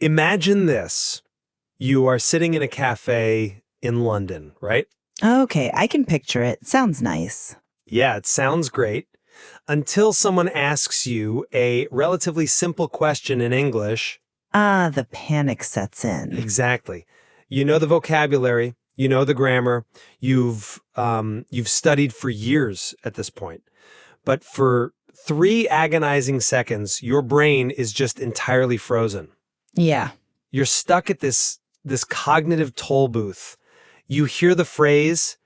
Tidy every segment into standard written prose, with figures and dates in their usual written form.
Imagine this. You are sitting in a cafe in London, right? Okay, I can picture it. Sounds nice. Yeah, it sounds great. Until someone asks you a relatively simple question in English. Ah, the panic sets in. Exactly. You know the vocabulary, you know the grammar, you've studied for years at this point. But for 3 agonizing seconds, your brain is just entirely frozen. Yeah. You're stuck at this cognitive toll booth. You hear the phrase,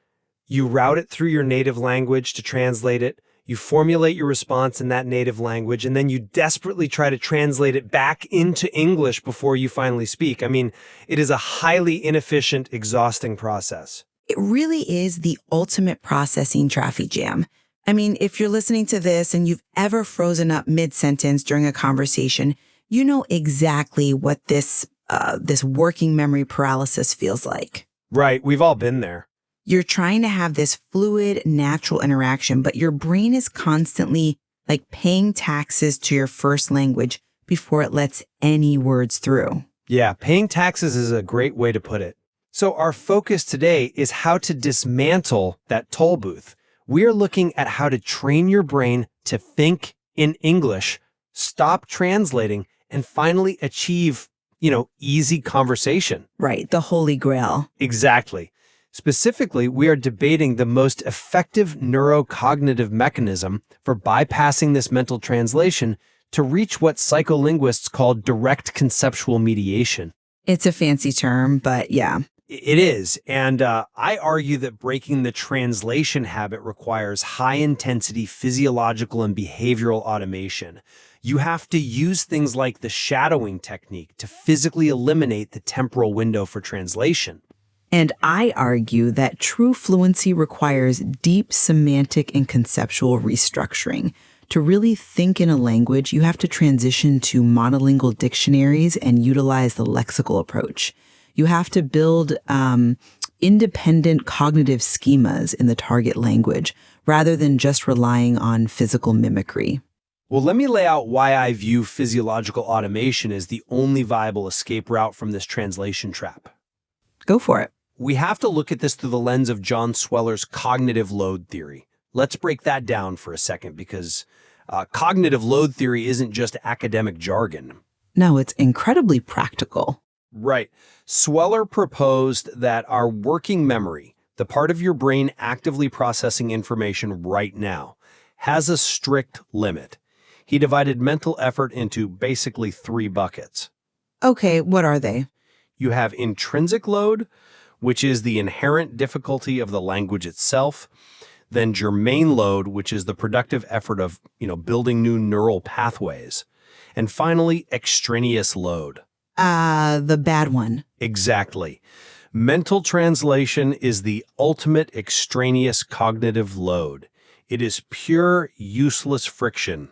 you route it through your native language to translate it, you formulate your response in that native language, and then you desperately try to translate it back into English before you finally speak. I mean, it is a highly inefficient, exhausting process. It really is the ultimate processing traffic jam. I mean, if you're listening to this and you've ever frozen up mid-sentence during a conversation, you know exactly what this working memory paralysis feels like. Right, we've all been there. You're trying to have this fluid, natural interaction, but your brain is constantly like paying taxes to your first language before it lets any words through. Yeah, paying taxes is a great way to put it. So our focus today is how to dismantle that toll booth. We are looking at how to train your brain to think in English, stop translating, and finally achieve, easy conversation. Right, the holy grail. Exactly. Specifically, we are debating the most effective neurocognitive mechanism for bypassing this mental translation to reach what psycholinguists call direct conceptual mediation. It's a fancy term, but yeah. It is, and I argue that breaking the translation habit requires high-intensity physiological and behavioral automation. You have to use things like the shadowing technique to physically eliminate the temporal window for translation. And I argue that true fluency requires deep semantic and conceptual restructuring. To really think in a language, you have to transition to monolingual dictionaries and utilize the lexical approach. You have to build independent cognitive schemas in the target language rather than just relying on physical mimicry. Well, let me lay out why I view physiological automation as the only viable escape route from this translation trap. Go for it. We have to look at this through the lens of John Sweller's cognitive load theory. Let's break that down for a second because cognitive load theory isn't just academic jargon. No, it's incredibly practical. Right. Sweller proposed that our working memory, the part of your brain actively processing information right now, has a strict limit. He divided mental effort into basically 3 buckets. Okay, what are they? You have intrinsic load, which is the inherent difficulty of the language itself, then germane load, which is the productive effort of, building new neural pathways, and finally, extraneous load. The bad one. Exactly. Mental translation is the ultimate extraneous cognitive load. It is pure, useless friction.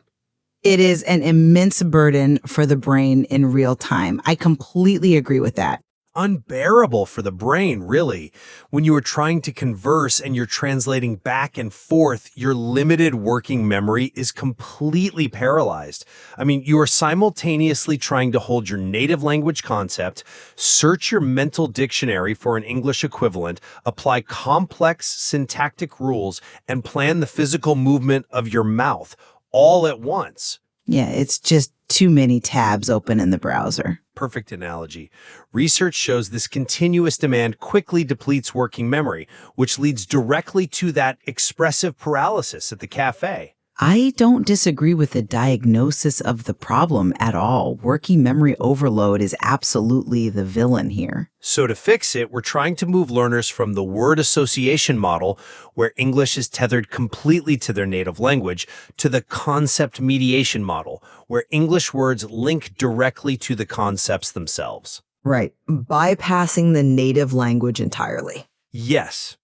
It is an immense burden for the brain in real time. I completely agree with that. Unbearable for the brain, really. When you are trying to converse and you're translating back and forth, your limited working memory is completely paralyzed. I mean, you are simultaneously trying to hold your native language concept, search your mental dictionary for an English equivalent, apply complex syntactic rules, and plan the physical movement of your mouth all at once. Yeah, it's just too many tabs open in the browser. Perfect analogy. Research shows this continuous demand quickly depletes working memory, which leads directly to that expressive paralysis at the cafe. I don't disagree with the diagnosis of the problem at all. Working memory overload is absolutely the villain here. So to fix it, we're trying to move learners from the word association model, where English is tethered completely to their native language, to the concept mediation model, where English words link directly to the concepts themselves. Right. Bypassing the native language entirely. Yes.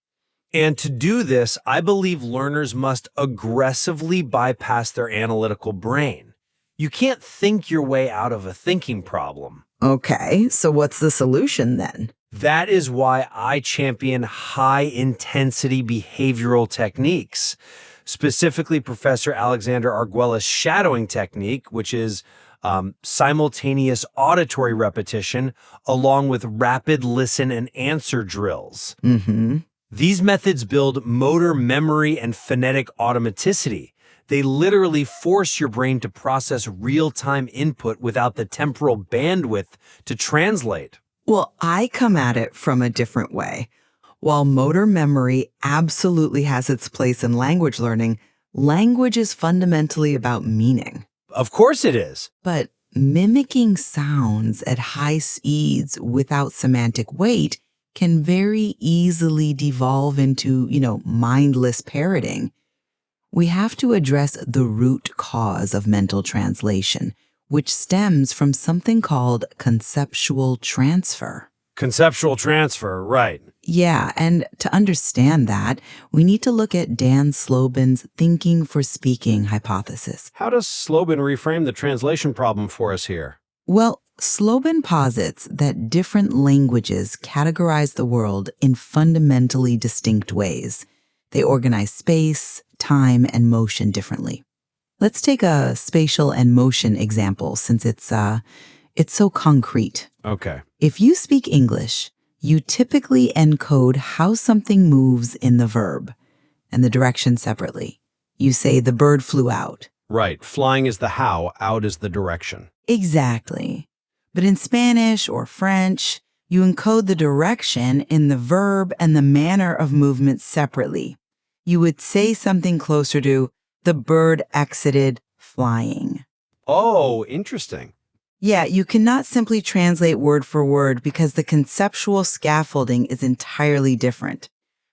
And to do this, I believe learners must aggressively bypass their analytical brain. You can't think your way out of a thinking problem. Okay, so what's the solution then? That is why I champion high-intensity behavioral techniques, specifically Professor Alexander Arguelles' shadowing technique, which is simultaneous auditory repetition, along with rapid listen and answer drills. These methods build motor memory and phonetic automaticity. They literally force your brain to process real-time input without the temporal bandwidth to translate. Well, I come at it from a different way. While motor memory absolutely has its place in language learning, language is fundamentally about meaning. Of course it is. But mimicking sounds at high speeds without semantic weight can very easily devolve into, mindless parroting. We have to address the root cause of mental translation, which stems from something called conceptual transfer. Conceptual transfer, right. Yeah, and to understand that, we need to look at Dan Slobin's thinking for speaking hypothesis. How does Slobin reframe the translation problem for us here? Well, Slobin posits that different languages categorize the world in fundamentally distinct ways. They organize space, time, and motion differently. Let's take a spatial and motion example since it's so concrete. Okay. If you speak English, you typically encode how something moves in the verb and the direction separately. You say the bird flew out. Right. Flying is the how, out is the direction. Exactly. But in Spanish or French, you encode the direction in the verb and the manner of movement separately. You would say something closer to, the bird exited flying. Oh, interesting. Yeah, you cannot simply translate word for word because the conceptual scaffolding is entirely different.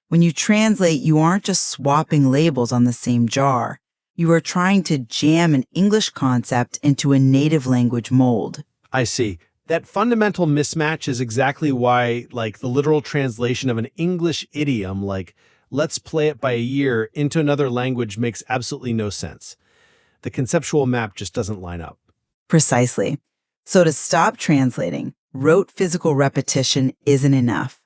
When you translate, you aren't just swapping labels on the same jar. You are trying to jam an English concept into a native language mold. I see. That fundamental mismatch is exactly why, the literal translation of an English idiom, let's play it by a year, into another language makes absolutely no sense. The conceptual map just doesn't line up. Precisely. So to stop translating, rote physical repetition isn't enough.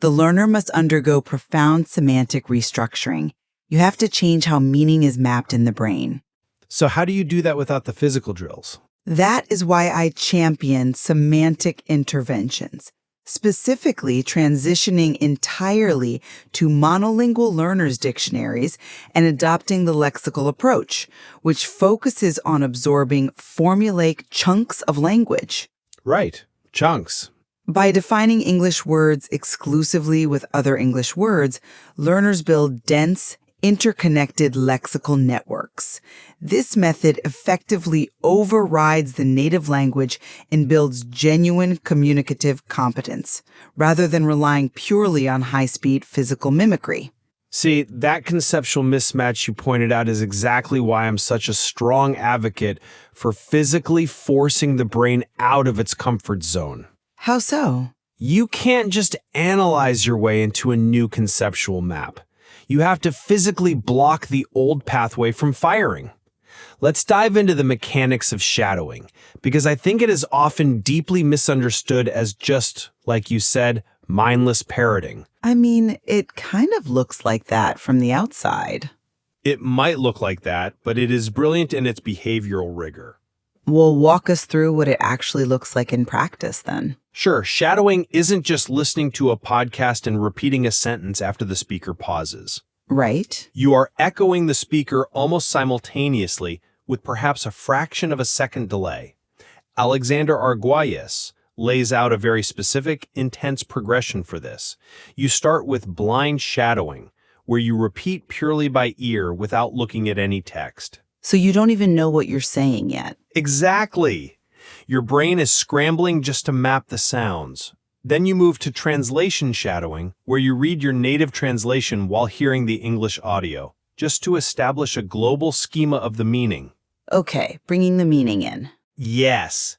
The learner must undergo profound semantic restructuring. You have to change how meaning is mapped in the brain. So how do you do that without the physical drills? That is why I champion semantic interventions, specifically transitioning entirely to monolingual learners' dictionaries and adopting the lexical approach, which focuses on absorbing formulaic chunks of language. Right. Chunks. By defining English words exclusively with other English words, learners build dense, interconnected lexical networks. This method effectively overrides the native language and builds genuine communicative competence, rather than relying purely on high-speed physical mimicry. See, that conceptual mismatch you pointed out is exactly why I'm such a strong advocate for physically forcing the brain out of its comfort zone. How so? You can't just analyze your way into a new conceptual map. You have to physically block the old pathway from firing. Let's dive into the mechanics of shadowing, because I think it is often deeply misunderstood as just, like you said, mindless parroting. I mean, it kind of looks like that from the outside. It might look like that, but it is brilliant in its behavioral rigor. Well, walk us through what it actually looks like in practice then. Sure, shadowing isn't just listening to a podcast and repeating a sentence after the speaker pauses. Right. You are echoing the speaker almost simultaneously with perhaps a fraction of a second delay. Alexander Arguelles lays out a very specific, intense progression for this. You start with blind shadowing, where you repeat purely by ear without looking at any text. So you don't even know what you're saying yet. Exactly. Your brain is scrambling just to map the sounds. Then you move to translation shadowing, where you read your native translation while hearing the English audio, just to establish a global schema of the meaning. Okay, bringing the meaning in. Yes.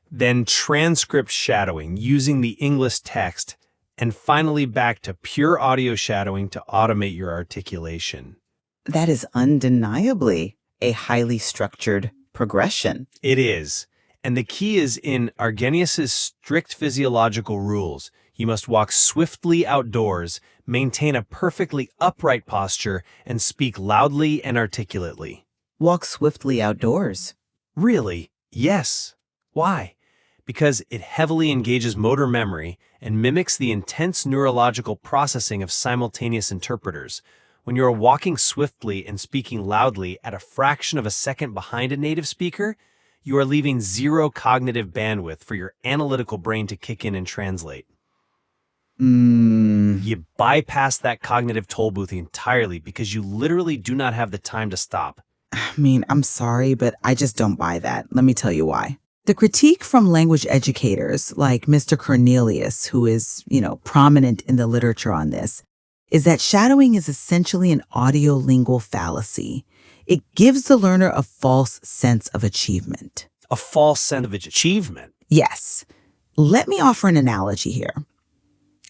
Then transcript shadowing, using the English text, and finally back to pure audio shadowing to automate your articulation. That is undeniably a highly structured progression. It is. And the key is in Arguelles' strict physiological rules. You must walk swiftly outdoors, maintain a perfectly upright posture, and speak loudly and articulately. Walk swiftly outdoors. Really, Yes. Why? Because it heavily engages motor memory and mimics the intense neurological processing of simultaneous interpreters. When you are walking swiftly and speaking loudly at a fraction of a second behind a native speaker, you are leaving zero cognitive bandwidth for your analytical brain to kick in and translate. You bypass that cognitive toll booth entirely because you literally do not have the time to stop. I mean, I'm sorry, but I just don't buy that. Let me tell you why. The critique from language educators like Mr. Cornelius, who is, prominent in the literature on this, is that shadowing is essentially an audiolingual fallacy. It gives the learner a false sense of achievement. A false sense of achievement? Yes. Let me offer an analogy here.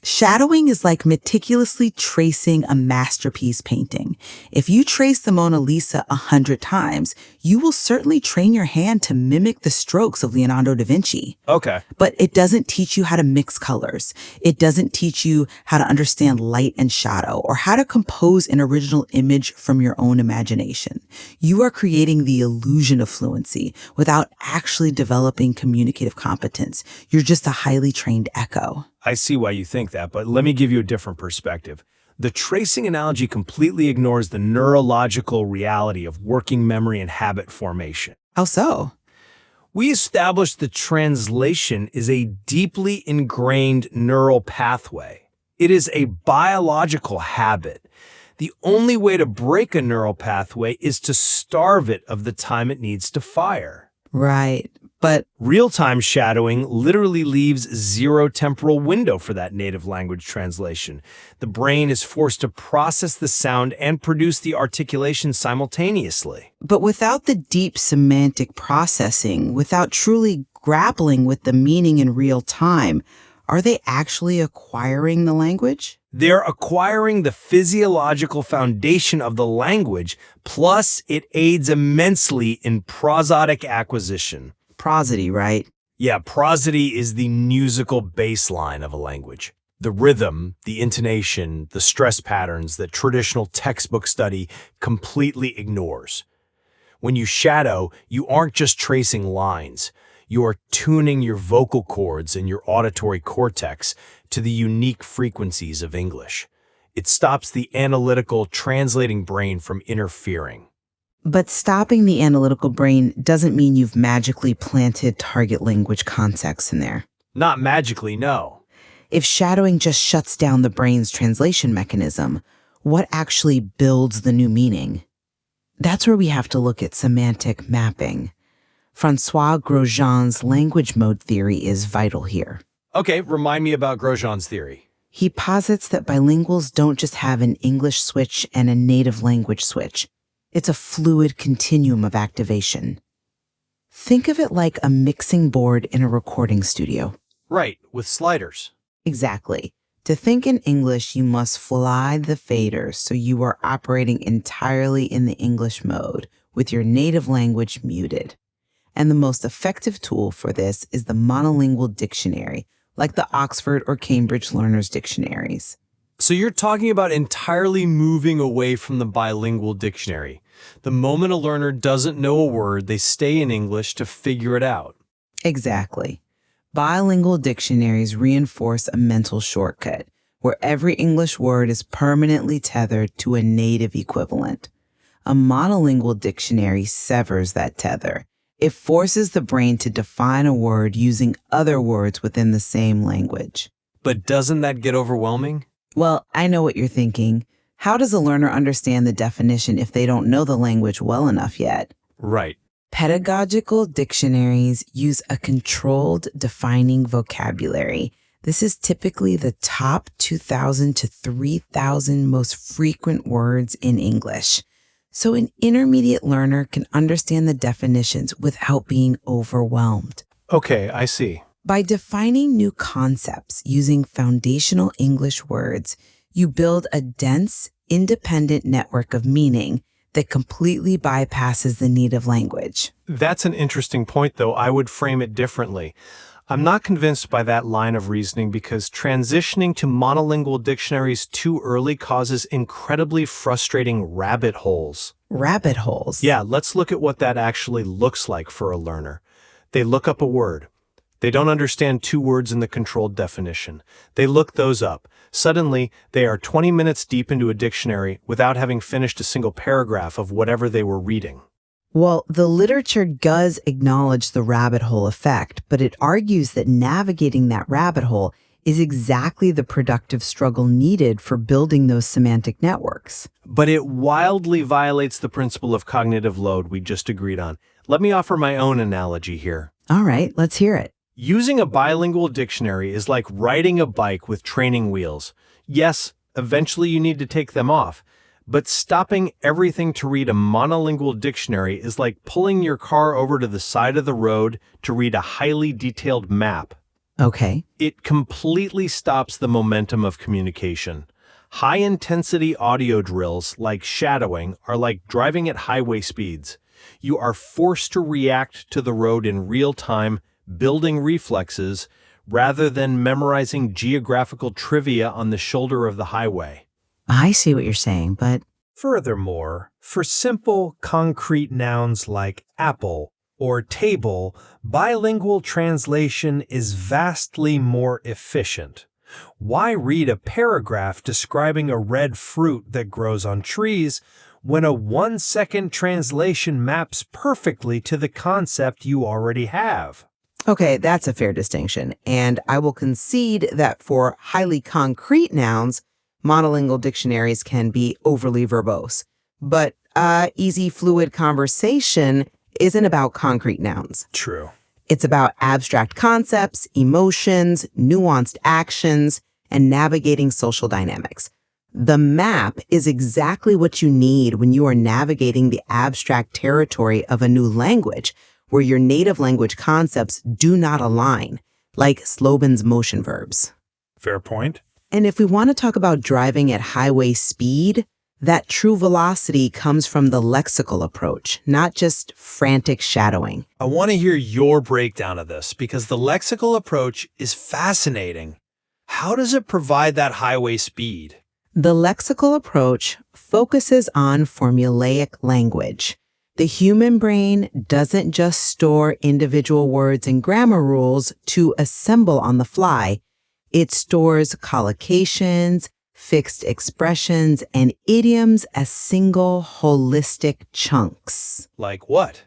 Shadowing is like meticulously tracing a masterpiece painting. If you trace the Mona Lisa 100 times, you will certainly train your hand to mimic the strokes of Leonardo da Vinci. Okay. But it doesn't teach you how to mix colors. It doesn't teach you how to understand light and shadow or how to compose an original image from your own imagination. You are creating the illusion of fluency without actually developing communicative competence. You're just a highly trained echo. I see why you think that, but let me give you a different perspective. The tracing analogy completely ignores the neurological reality of working memory and habit formation. How so? We established that translation is a deeply ingrained neural pathway. It is a biological habit. The only way to break a neural pathway is to starve it of the time it needs to fire. Right. But real-time shadowing literally leaves zero temporal window for that native language translation. The brain is forced to process the sound and produce the articulation simultaneously. But without the deep semantic processing, without truly grappling with the meaning in real time, are they actually acquiring the language? They're acquiring the physiological foundation of the language, plus it aids immensely in prosodic acquisition. Prosody, right? Yeah, prosody is the musical baseline of a language. The rhythm, the intonation, the stress patterns that traditional textbook study completely ignores. When you shadow, you aren't just tracing lines. You are tuning your vocal cords and your auditory cortex to the unique frequencies of English. It stops the analytical, translating brain from interfering. But stopping the analytical brain doesn't mean you've magically planted target language concepts in there. Not magically, no. If shadowing just shuts down the brain's translation mechanism, what actually builds the new meaning? That's where we have to look at semantic mapping. Francois Grosjean's language mode theory is vital here. Okay, remind me about Grosjean's theory. He posits that bilinguals don't just have an English switch and a native language switch. It's a fluid continuum of activation. Think of it like a mixing board in a recording studio. Right, with sliders. Exactly. To think in English, you must fly the faders so you are operating entirely in the English mode with your native language muted. And the most effective tool for this is the monolingual dictionary, like the Oxford or Cambridge Learners Dictionaries. So you're talking about entirely moving away from the bilingual dictionary. The moment a learner doesn't know a word, they stay in English to figure it out. Exactly. Bilingual dictionaries reinforce a mental shortcut where every English word is permanently tethered to a native equivalent. A monolingual dictionary severs that tether. It forces the brain to define a word using other words within the same language. But doesn't that get overwhelming? Well, I know what you're thinking. How does a learner understand the definition if they don't know the language well enough yet? Right. Pedagogical dictionaries use a controlled defining vocabulary. This is typically the top 2,000 to 3,000 most frequent words in English. So an intermediate learner can understand the definitions without being overwhelmed. Okay, I see. By defining new concepts using foundational English words, you build a dense, independent network of meaning that completely bypasses the need of language. That's an interesting point, though. I would frame it differently. I'm not convinced by that line of reasoning because transitioning to monolingual dictionaries too early causes incredibly frustrating rabbit holes. Rabbit holes? Yeah, let's look at what that actually looks like for a learner. They look up a word. They don't understand two words in the controlled definition. They look those up. Suddenly, they are 20 minutes deep into a dictionary without having finished a single paragraph of whatever they were reading. Well, the literature does acknowledge the rabbit hole effect, but it argues that navigating that rabbit hole is exactly the productive struggle needed for building those semantic networks. But it wildly violates the principle of cognitive load we just agreed on. Let me offer my own analogy here. All right, let's hear it. Using a bilingual dictionary is like riding a bike with training wheels. Yes, eventually you need to take them off, but stopping everything to read a monolingual dictionary is like pulling your car over to the side of the road to read a highly detailed map. Okay. It completely stops the momentum of communication. High-intensity audio drills, like shadowing, are like driving at highway speeds. You are forced to react to the road in real time, building reflexes, rather than memorizing geographical trivia on the shoulder of the highway. I see what you're saying, but Furthermore, for simple, concrete nouns like apple or table, bilingual translation is vastly more efficient. Why read a paragraph describing a red fruit that grows on trees when a 1-second translation maps perfectly to the concept you already have? okay, that's a fair distinction. And I will concede that for highly concrete nouns, monolingual dictionaries can be overly verbose. But easy, fluid conversation isn't about concrete nouns. True. It's about abstract concepts, emotions, nuanced actions, and navigating social dynamics. The map is exactly what you need when you are navigating the abstract territory of a new language, where your native language concepts do not align, like Slobin's motion verbs. Fair point. And if we want to talk about driving at highway speed, that true velocity comes from the lexical approach, not just frantic shadowing. I want to hear your breakdown of this because the lexical approach is fascinating. How does it provide that highway speed? The lexical approach focuses on formulaic language. The human brain doesn't just store individual words and grammar rules to assemble on the fly. It stores collocations, fixed expressions, and idioms as single holistic chunks. Like what?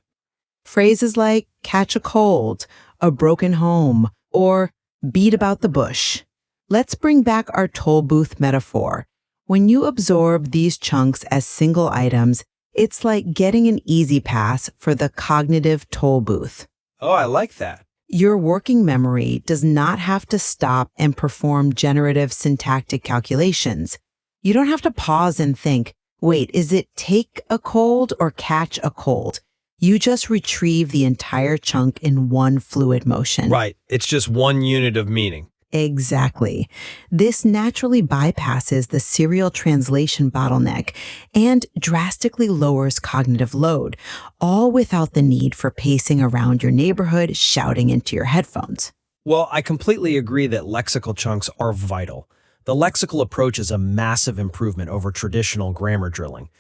Phrases like catch a cold, a broken home, or beat about the bush. Let's bring back our toll booth metaphor. When you absorb these chunks as single items, it's like getting an easy pass for the cognitive toll booth. Oh, I like that. Your working memory does not have to stop and perform generative syntactic calculations. You don't have to pause and think, wait, is it take a cold or catch a cold? You just retrieve the entire chunk in one fluid motion. Right. It's just one unit of meaning. Exactly. This naturally bypasses the serial translation bottleneck and drastically lowers cognitive load, all without the need for pacing around your neighborhood, shouting into your headphones. Well, I completely agree that lexical chunks are vital. The lexical approach is a massive improvement over traditional grammar drilling.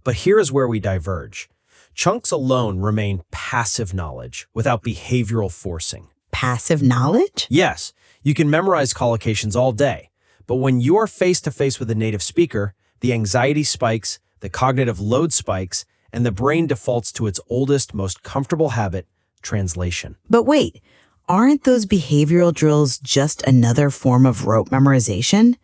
But here is where we diverge. Chunks alone remain passive knowledge without behavioral forcing. Passive knowledge? Yes, you can memorize collocations all day, but when you are face-to-face with a native speaker, the anxiety spikes, the cognitive load spikes, and the brain defaults to its oldest, most comfortable habit, translation. But wait, aren't those behavioral drills just another form of rote memorization?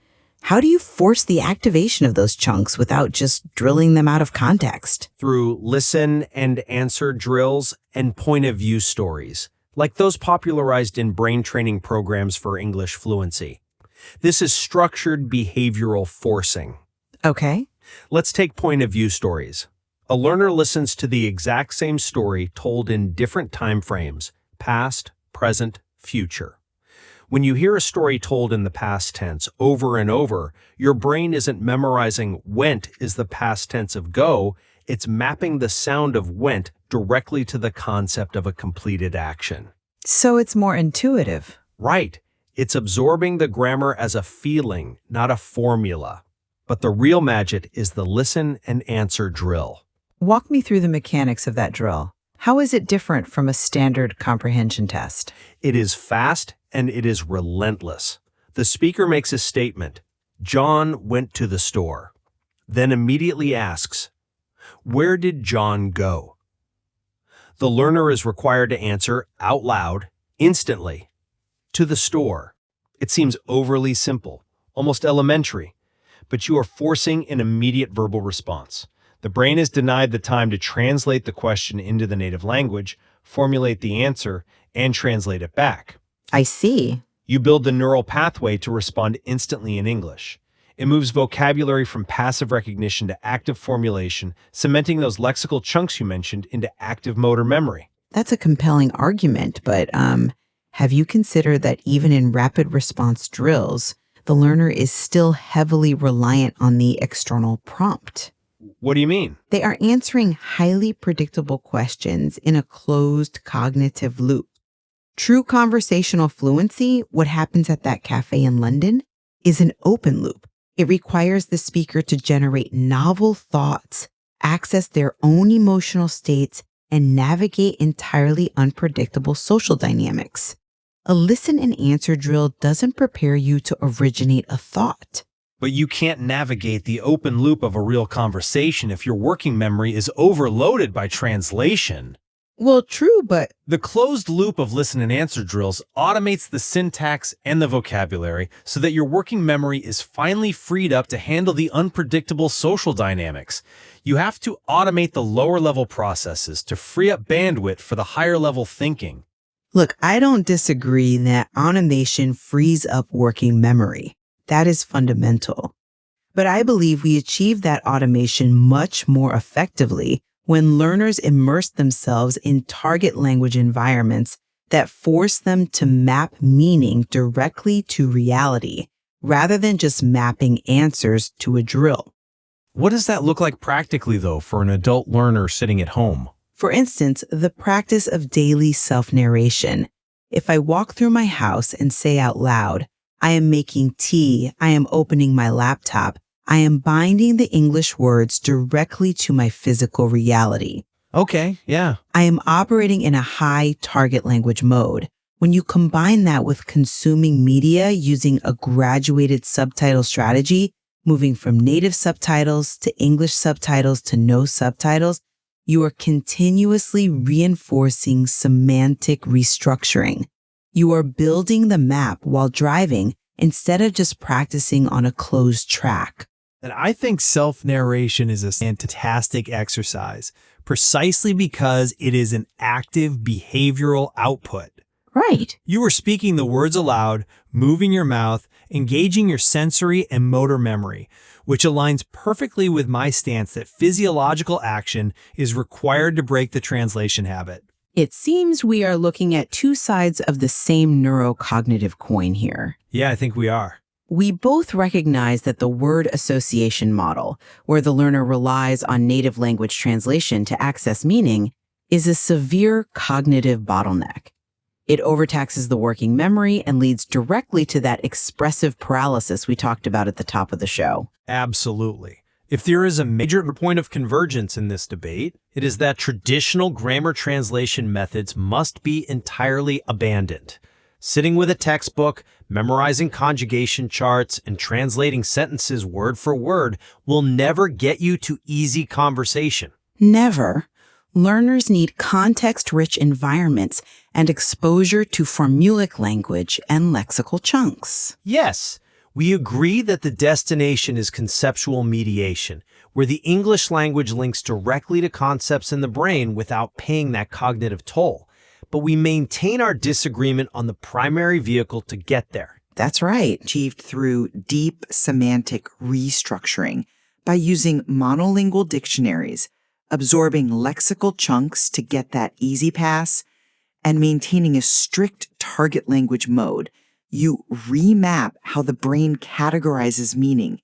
How do you force the activation of those chunks without just drilling them out of context? Through listen and answer drills and point of view stories, like those popularized in brain training programs for English fluency. This is structured behavioral forcing. Okay. Let's take point of view stories. A learner listens to the exact same story told in different time frames, past, present, future. When you hear a story told in the past tense over and over, your brain isn't memorizing went is the past tense of go, it's mapping the sound of went directly to the concept of a completed action. So it's more intuitive. Right. It's absorbing the grammar as a feeling, not a formula. But the real magic is the listen and answer drill. Walk me through the mechanics of that drill. How is it different from a standard comprehension test? It is fast and it is relentless. The speaker makes a statement, John went to the store, then immediately asks, where did John go? The learner is required to answer out loud, instantly, to the store. It seems overly simple, almost elementary, but you are forcing an immediate verbal response. The brain is denied the time to translate the question into the native language, formulate the answer, and translate it back. I see. You build the neural pathway to respond instantly in English. It moves vocabulary from passive recognition to active formulation, cementing those lexical chunks you mentioned into active motor memory. That's a compelling argument, but have you considered that even in rapid response drills, the learner is still heavily reliant on the external prompt? What do you mean? They are answering highly predictable questions in a closed cognitive loop. True conversational fluency, what happens at that cafe in London, is an open loop. It requires the speaker to generate novel thoughts, access their own emotional states, and navigate entirely unpredictable social dynamics. A listen and answer drill doesn't prepare you to originate a thought. But you can't navigate the open loop of a real conversation if your working memory is overloaded by translation. Well, true, but The closed loop of listen and answer drills automates the syntax and the vocabulary so that your working memory is finally freed up to handle the unpredictable social dynamics. You have to automate the lower level processes to free up bandwidth for the higher level thinking. look, I don't disagree that automation frees up working memory. That is fundamental. But I believe we achieve that automation much more effectively when learners immerse themselves in target language environments that force them to map meaning directly to reality, rather than just mapping answers to a drill. What does that look like practically, though, for an adult learner sitting at home? For instance, the practice of daily self-narration. If I walk through my house and say out loud, I am making tea, I am opening my laptop, I am binding the English words directly to my physical reality. Okay, yeah. I am operating in a high target language mode. When you combine that with consuming media using a graduated subtitle strategy, moving from native subtitles to English subtitles to no subtitles, you are continuously reinforcing semantic restructuring. You are building the map while driving instead of just practicing on a closed track. And I think self-narration is a fantastic exercise, precisely because it is an active behavioral output. Right. You are speaking the words aloud, moving your mouth, engaging your sensory and motor memory, which aligns perfectly with my stance that physiological action is required to break the translation habit. It seems we are looking at two sides of the same neurocognitive coin here. Yeah, I think we are. We both recognize that the word association model, where the learner relies on native language translation to access meaning, is a severe cognitive bottleneck. It overtaxes the working memory and leads directly to that expressive paralysis we talked about at the top of the show. Absolutely. If there is a major point of convergence in this debate, it is that traditional grammar translation methods must be entirely abandoned. Sitting with a textbook, memorizing conjugation charts, and translating sentences word for word will never get you to easy conversation. Never. Learners need context-rich environments and exposure to formulaic language and lexical chunks. Yes, we agree that the destination is conceptual mediation, where the English language links directly to concepts in the brain without paying that cognitive toll. But we maintain our disagreement on the primary vehicle to get there. That's right. Achieved through deep semantic restructuring by using monolingual dictionaries, absorbing lexical chunks to get that easy pass, and maintaining a strict target language mode. You remap how the brain categorizes meaning.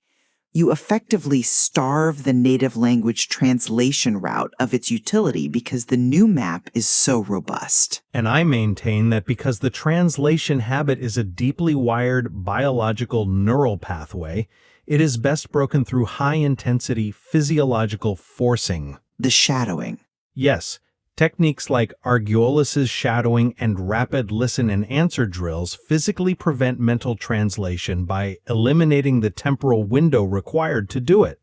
You effectively starve the native language translation route of its utility because the new map is so robust. And I maintain that because the translation habit is a deeply wired biological neural pathway, it is best broken through high-intensity physiological forcing. The shadowing. Yes, Techniques like Argolis's shadowing and rapid listen and answer drills physically prevent mental translation by eliminating the temporal window required to do it.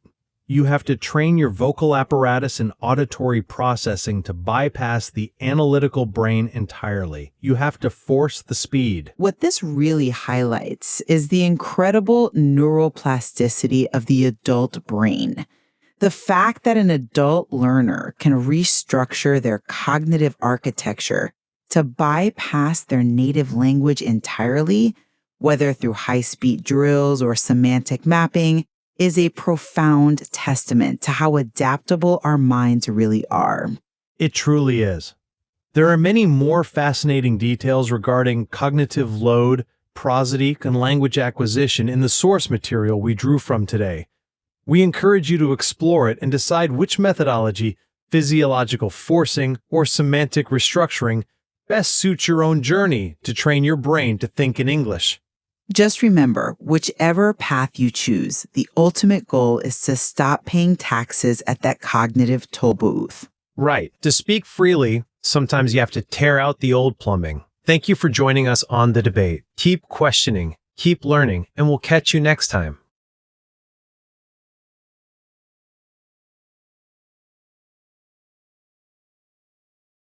You have to train your vocal apparatus and auditory processing to bypass the analytical brain entirely. You have to force the speed. What this really highlights is the incredible neuroplasticity of the adult brain. The fact that an adult learner can restructure their cognitive architecture to bypass their native language entirely, whether through high-speed drills or semantic mapping, is a profound testament to how adaptable our minds really are. It truly is. There are many more fascinating details regarding cognitive load, prosody, and language acquisition in the source material we drew from today. We encourage you to explore it and decide which methodology, physiological forcing or semantic restructuring, best suits your own journey to train your brain to think in English. Just remember, whichever path you choose, the ultimate goal is to stop paying taxes at that cognitive toll booth. Right. To speak freely, sometimes you have to tear out the old plumbing. Thank you for joining us on The Debate. Keep questioning, keep learning, and we'll catch you next time.